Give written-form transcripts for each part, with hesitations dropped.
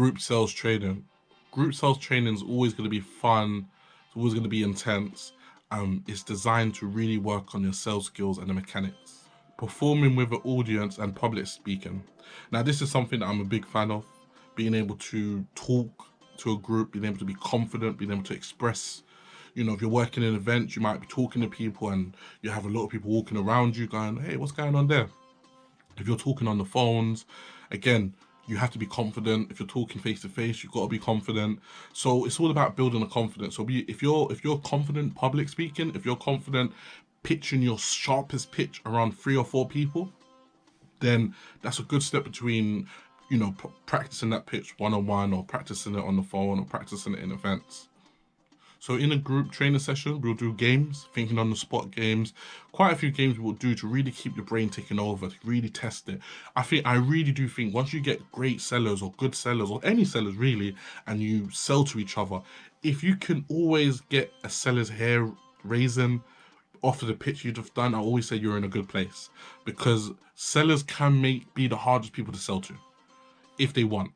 group sales training. Group sales training is always going to be fun. It's always going to be intense. It's designed to really work on your sales skills and the mechanics. Performing with an audience and public speaking. Now, this is something that I'm a big fan of. Being able to talk to a group, being able to be confident, being able to express. You know, if you're working in events, you might be talking to people and you have a lot of people walking around you going, hey, what's going on there? If you're talking on the phones, again, you have to be confident. If you're talking face to face, you've got to be confident. So it's all about building a confidence. So if you're confident public speaking, if you're confident pitching your sharpest pitch around 3 or 4 people, then that's a good step between, you know, practicing that pitch one-on-one or practicing it on the phone or practicing it in events. So in a group training session, we'll do games, thinking on the spot games. Quite a few games we'll do to really keep your brain ticking over, to really test it. I really do think once you get great sellers or good sellers or any sellers really, and you sell to each other, if you can always get a seller's hair raising off of the pitch you've just done, I always say you're in a good place, because sellers can be the hardest people to sell to if they want.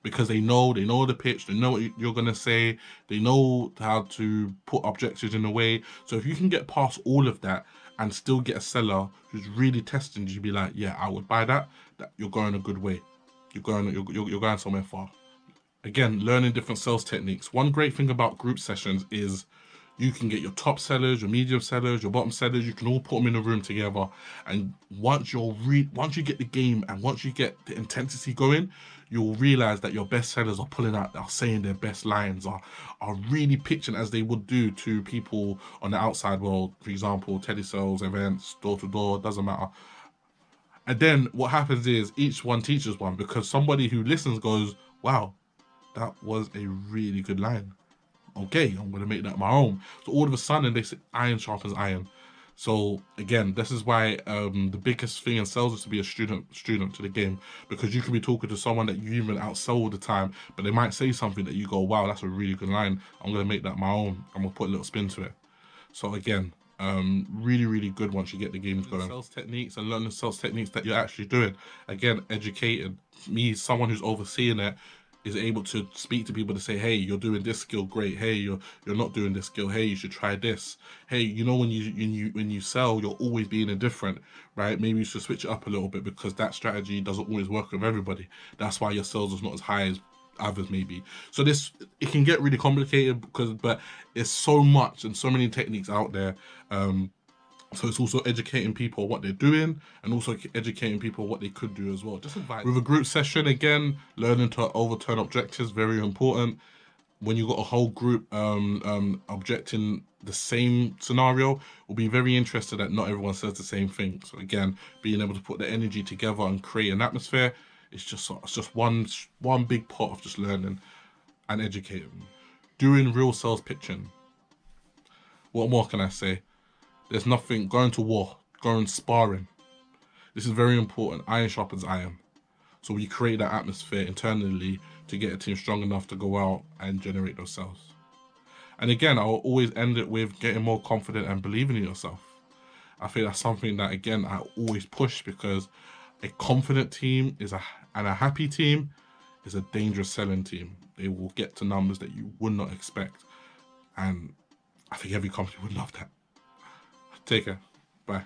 Because they know the pitch, they know what you're gonna say, they know how to put objectives in a way. So if you can get past all of that and still get a seller who's really testing you, be like, yeah, I would buy that. That you're going a good way. You're going somewhere far. Again, learning different sales techniques. One great thing about group sessions is you can get your top sellers, your medium sellers, your bottom sellers. You can all put them in a room together, and once you get the game and once you get the intensity going, you'll realize that your best sellers are pulling out, are saying their best lines, are really pitching as they would do to people on the outside world. For example, telesales, events, door to door, doesn't matter. And then what happens is each one teaches one, because somebody who listens goes, wow, that was a really good line. Okay, I'm going to make that my own. So all of a sudden they say iron sharpens iron. So again, this is why the biggest thing in sales is to be a student to the game, because you can be talking to someone that you even outsell all the time, but they might say something that you go, wow, that's a really good line. I'm going to make that my own. I'm going to put a little spin to it. So again, really good once you get the games going. Sales techniques and learning sales techniques that you're actually doing. Again, educated. Me, someone who's overseeing it, is able to speak to people to say, hey, you're doing this skill great. Hey, you're not doing this skill. Hey, you should try this. Hey, you know, when you sell, you're always being indifferent, right? Maybe you should switch it up a little bit, because that strategy doesn't always work with everybody. That's why your sales is not as high as others maybe. So it can get really complicated, but there's so much and so many techniques out there. So it's also educating people what they're doing, and also educating people what they could do as well. Just advice. With a group session, again, learning to overturn objectives, very important. When you've got a whole group objecting the same scenario, we'll be very interested that not everyone says the same thing. So again, being able to put the energy together and create an atmosphere, it's just one big pot of just learning and educating. Doing real sales pitching. What more can I say? There's nothing, going to war, going sparring. This is very important. Iron sharpens iron. So we create that atmosphere internally to get a team strong enough to go out and generate those sales. And again, I'll always end it with getting more confident and believing in yourself. I think that's something that, again, I always push, because a confident team and a happy team is a dangerous selling team. They will get to numbers that you would not expect. And I think every company would love that. Take care. Bye.